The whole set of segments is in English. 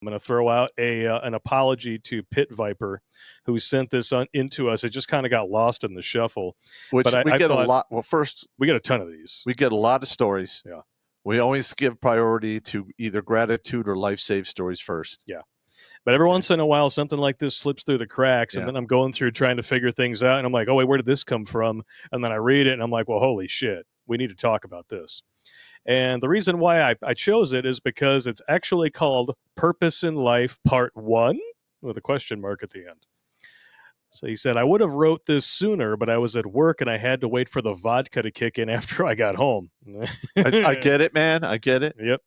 I'm going to throw out an apology to Pitviper, who sent this into us. It just kind of got lost in the shuffle. Which but we I get thought, a lot. Well, first, we get a ton of these. We get a lot of stories. Yeah. We always give priority to either gratitude or life-save stories first. Yeah. But every once in a while, something like this slips through the cracks, and then I'm going through trying to figure things out, and I'm like, oh, wait, where did this come from? And then I read it, and I'm like, well, holy shit, we need to talk about this. And the reason why I chose it is because it's actually called Purpose in Life Part 1 with a question mark at the end. So he said, I would have wrote this sooner, but I was at work and I had to wait for the vodka to kick in after I got home. I get it, man. I get it. Yep.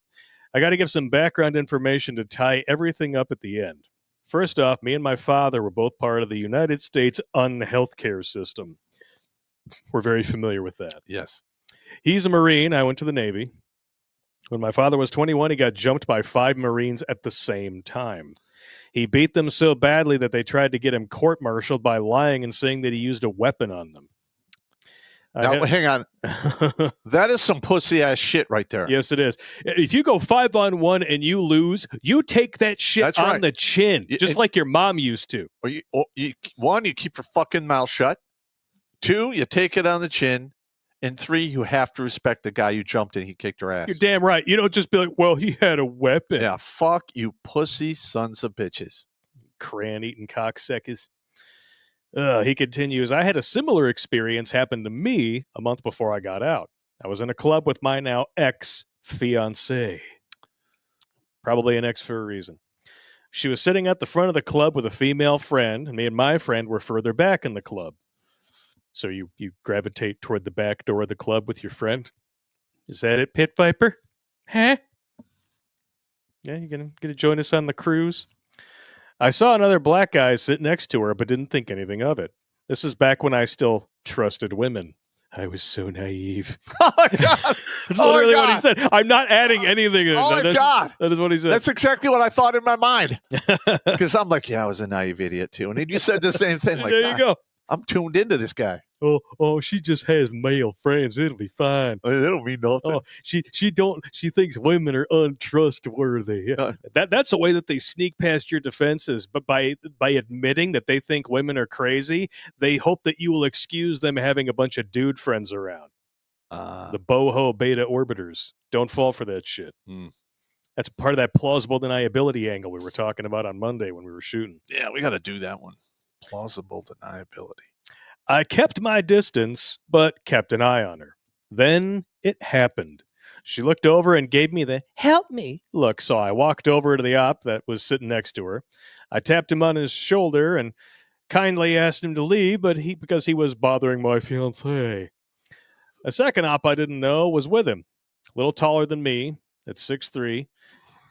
I got to give some background information to tie everything up at the end. First off, me and my father were both part of the United States unhealthcare system. We're very familiar with that. Yes. He's a Marine. I went to the Navy. When my father was 21, he got jumped by 5 Marines at the same time. He beat them so badly that they tried to get him court-martialed by lying and saying that he used a weapon on them. Now, hang on. That is some pussy-ass shit right there. Yes, it is. If you go 5-on-1 and you lose, you take that shit That's on right. the chin, just like your mom used to. One, you keep your fucking mouth shut. 2, you take it on the chin. And 3, you have to respect the guy you jumped and he kicked your ass. You're damn right. You don't just be like, well, he had a weapon. Yeah, fuck you pussy sons of bitches. Crayon-eating cocksuckers. He continues, I had a similar experience happen to me a month before I got out. I was in a club with my now ex-fiancée. Probably an ex for a reason. She was sitting at the front of the club with a female friend, and me and my friend were further back in the club. So you gravitate toward the back door of the club with your friend? Is that it, Pitviper? Huh? Yeah, you gonna join us on the cruise? I saw another black guy sit next to her, but didn't think anything of it. This is back when I still trusted women. I was so naive. Oh, my God. That's literally what he said. I'm not adding anything. Oh, my God. That is what he said. That's exactly what I thought in my mind. Because I'm like, yeah, I was a naive idiot, too. And then you said the same thing. Like, there you go. I'm tuned into this guy. Oh, she just has male friends. It'll be fine. It'll mean nothing. Oh, she thinks women are untrustworthy. That's a way that they sneak past your defenses. But by admitting that they think women are crazy, they hope that you will excuse them having a bunch of dude friends around. The boho beta orbiters. Don't fall for that shit. That's part of that plausible deniability angle we were talking about on Monday when we were shooting. Yeah, we got to do that one. Plausible deniability. I kept my distance, but kept an eye on her. Then it happened. She looked over and gave me the help me look, so I walked over to the op that was sitting next to her. I tapped him on his shoulder and kindly asked him to leave, because he was bothering my fiancée. A second op I didn't know was with him, a little taller than me, at 6'3",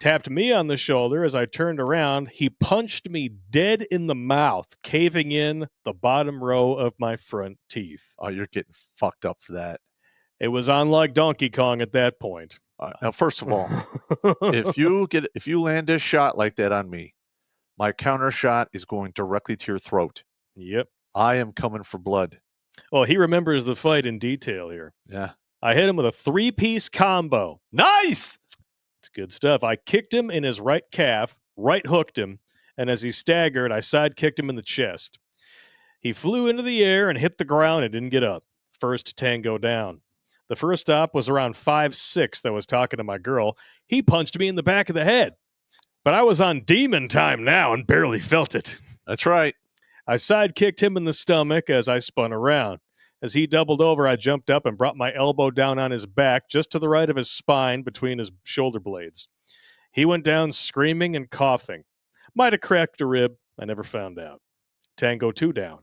tapped me on the shoulder. As I turned around, he punched me dead in the mouth, caving in the bottom row of my front teeth. Oh, you're getting fucked up for that. It was on like Donkey Kong at that point. Now, first of all, if you land a shot like that on me, my counter shot is going directly to your throat. Yep. I am coming for blood. Well, he remembers the fight in detail here. Yeah. I hit him with a 3-piece combo. Nice! It's good stuff. I kicked him in his right calf, right hooked him, and as he staggered, I side kicked him in the chest. He flew into the air and hit the ground and didn't get up. First tango down. The first stop was around 5'6" that was talking to my girl. He punched me in the back of the head. But I was on demon time now and barely felt it. That's right. I side kicked him in the stomach as I spun around. As he doubled over, I jumped up and brought my elbow down on his back, just to the right of his spine between his shoulder blades. He went down screaming and coughing. Might have cracked a rib. I never found out. Tango 2 down.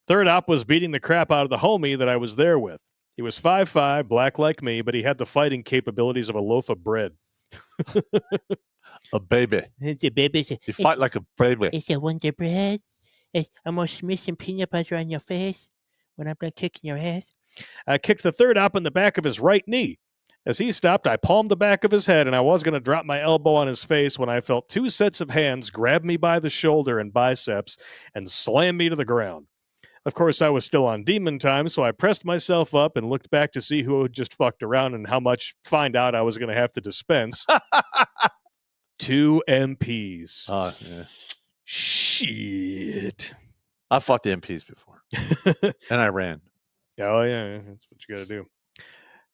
Third op was beating the crap out of the homie that I was there with. He was 5'5", black like me, but he had the fighting capabilities of a loaf of bread. A baby. It's a baby. You fight like a baby. It's a Wonder Bread. I'm going to smear some peanut butter on your face when I'm done kicking your ass. I kicked the third op in the back of his right knee. As he stopped, I palmed the back of his head, and I was going to drop my elbow on his face when I felt 2 sets of hands grab me by the shoulder and biceps and slam me to the ground. Of course, I was still on demon time, so I pressed myself up and looked back to see who had just fucked around and how much find out I was going to have to dispense. 2 MPs. Yeah. Shit. I fucked MPs before, and I ran. Oh, yeah, that's what you got to do.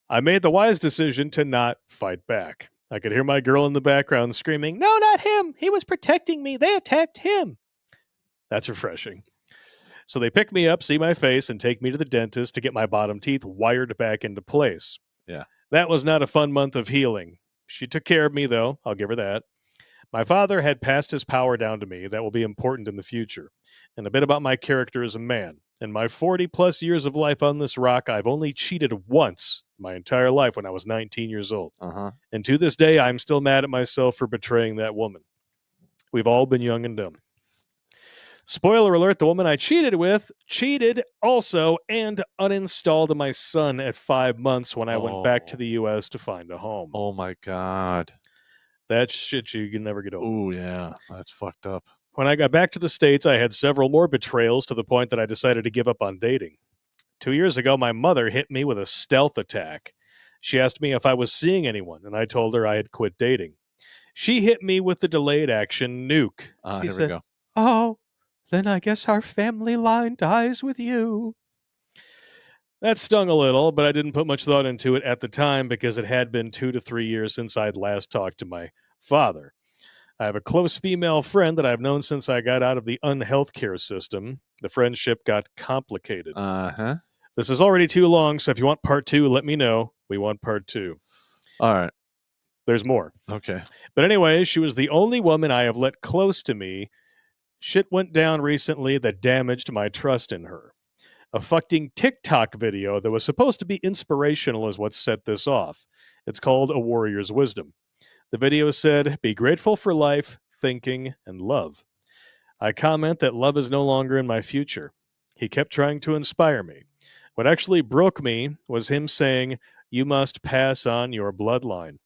I made the wise decision to not fight back. I could hear my girl in the background screaming, "No, not him! He was protecting me! They attacked him!" That's refreshing. So they pick me up, see my face, and take me to the dentist to get my bottom teeth wired back into place. Yeah. That was not a fun month of healing. She took care of me, though. I'll give her that. My father had passed his power down to me. That will be important in the future. And a bit about my character as a man. In my 40-plus years of life on this rock, I've only cheated once my entire life when I was 19 years old. Uh-huh. And to this day, I'm still mad at myself for betraying that woman. We've all been young and dumb. Spoiler alert, the woman I cheated with cheated also and uninstalled my son at 5 months when I went back to the U.S. to find a home. Oh, my God. That shit you can never get over. Oh, yeah. That's fucked up. When I got back to the States, I had several more betrayals to the point that I decided to give up on dating. 2 years ago, my mother hit me with a stealth attack. She asked me if I was seeing anyone, and I told her I had quit dating. She hit me with the delayed action nuke. She Here said, we go. "Oh, then I guess our family line dies with you." That stung a little, but I didn't put much thought into it at the time because it had been 2 to 3 years since I'd last talked to my father. I have a close female friend that I've known since I got out of the unhealthcare system. The friendship got complicated. Uh-huh. This is already too long, so if you want part 2, let me know. We want part 2. All right. There's more. Okay. But anyway, she was the only woman I have let close to me. Shit went down recently that damaged my trust in her. A fucking TikTok video that was supposed to be inspirational is what set this off. It's called A Warrior's Wisdom. The video said, "Be grateful for life, thinking, and love." I comment that love is no longer in my future. He kept trying to inspire me. What actually broke me was him saying, "You must pass on your bloodline."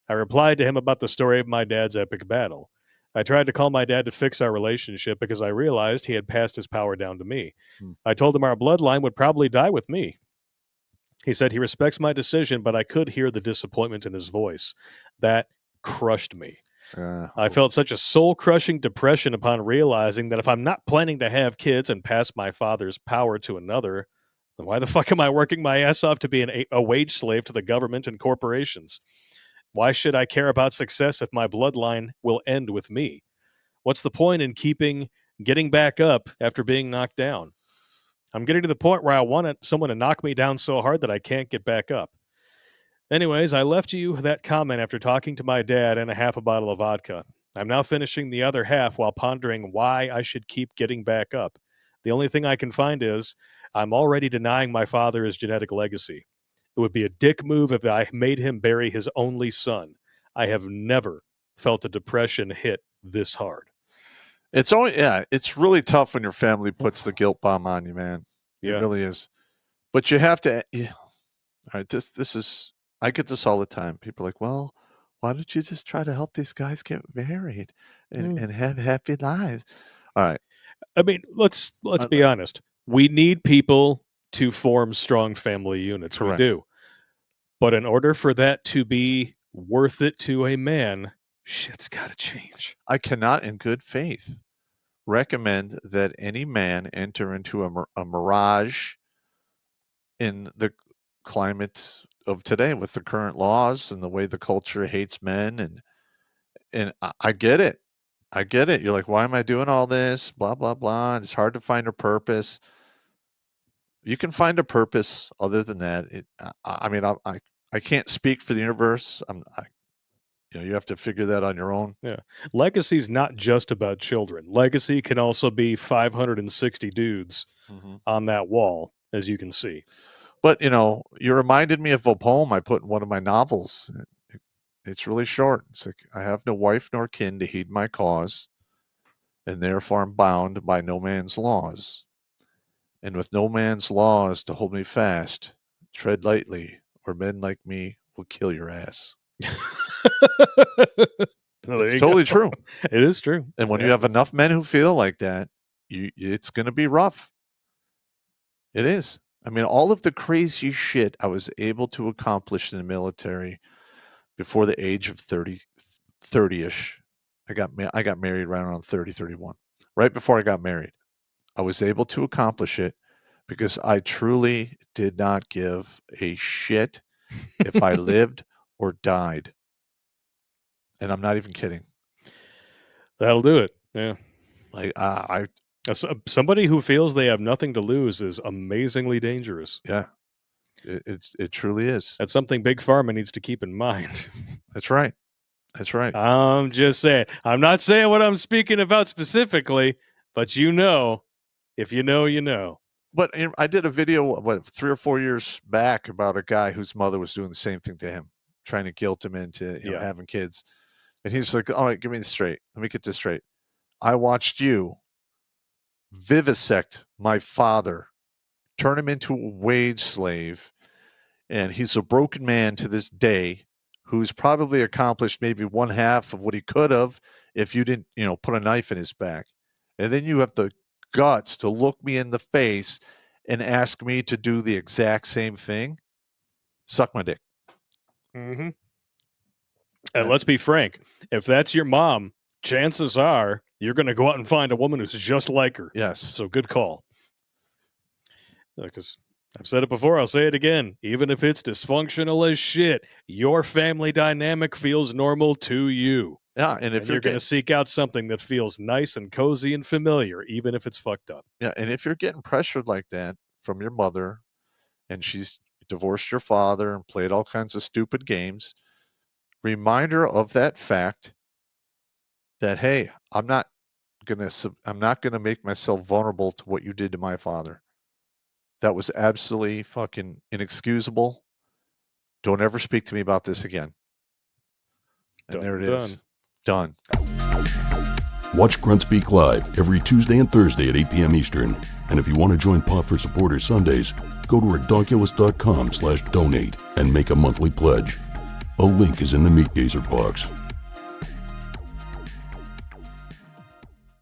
I replied to him about the story of my dad's epic battle. I tried to call my dad to fix our relationship because I realized he had passed his power down to me. I told him our bloodline would probably die with me. He said he respects my decision, but I could hear the disappointment in his voice. That crushed me. I felt such a soul-crushing depression upon realizing that if I'm not planning to have kids and pass my father's power to another, then why the fuck am I working my ass off to be a wage slave to the government and corporations? Why should I care about success if my bloodline will end with me? What's the point in getting back up after being knocked down? I'm getting to the point where I want someone to knock me down so hard that I can't get back up. Anyways, I left you that comment after talking to my dad and a half a bottle of vodka. I'm now finishing the other half while pondering why I should keep getting back up. The only thing I can find is I'm already denying my father his genetic legacy. It would be a dick move if I made him bury his only son. I have never felt a depression hit this hard. It's really tough when your family puts the guilt bomb on you, man. Yeah. It really is. But you have to. Yeah. All right, this is. I get this all the time. People are like, well, why don't you just try to help these guys get married and have happy lives? All right. I mean, let's be honest. We need people to form strong family units. Correct. We do. But in order for that to be worth it to a man, shit's got to change. I cannot, in good faith, recommend that any man enter into a mirage in the climate of today with the current laws and the way the culture hates men. And I get it. I get it. You're like, why am I doing all this? Blah, blah, blah. It's hard to find a purpose. You can find a purpose other than that. I can't speak for the universe. You have to figure that on your own. Yeah. Legacy's not just about children. Legacy can also be 560 dudes on that wall, as you can see. But, you reminded me of a poem I put in one of my novels. It's really short. It's like, I have no wife nor kin to heed my cause, and therefore I'm bound by no man's laws. And with no man's laws to hold me fast, tread lightly, or men like me will kill your ass. It's totally true. It is true. And when you have enough men who feel like that, it's going to be rough. It is. I mean, all of the crazy shit I was able to accomplish in the military before the age of 30-ish I got married right around 30, 31. Right before I got married, I was able to accomplish it because I truly did not give a shit if I lived or died. And I'm not even kidding. That'll do it. Yeah. Like Somebody who feels they have nothing to lose is amazingly dangerous. yeah, it truly is. That's something Big Pharma needs to keep in mind. That's right. That's right. I'm just saying. I'm not saying what I'm speaking about specifically, but you know, if you know, you know. But I did a video 3 or 4 years back about a guy whose mother was doing the same thing to him, trying to guilt him into having kids. And he's like, all right, give me this straight. Let me get this straight. I watched you vivisect my father, turn him into a wage slave, and he's a broken man to this day who's probably accomplished maybe one half of what he could have if you didn't, put a knife in his back. And then you have the guts to look me in the face and ask me to do the exact same thing. Suck my dick. Mm-hmm. And let's be frank, if that's your mom, chances are you're going to go out and find a woman who's just like her. Yes. So good call. Because I've said it before, I'll say it again. Even if it's dysfunctional as shit, your family dynamic feels normal to you. Yeah, and if you're going to seek out something that feels nice and cozy and familiar, even if it's fucked up. Yeah, and if you're getting pressured like that from your mother, and she's divorced your father and played all kinds of stupid games, remind her of that fact that, hey, I'm not gonna make myself vulnerable to what you did to my father. That was absolutely fucking inexcusable. Don't ever speak to me about this again. And there it is. Done. Watch Grunt Speak live every Tuesday and Thursday at 8 p.m. Eastern. And if you want to join Pop for Supporters Sundays, go to redonkulous.com/donate and make a monthly pledge. A link is in the Meat Gazer box.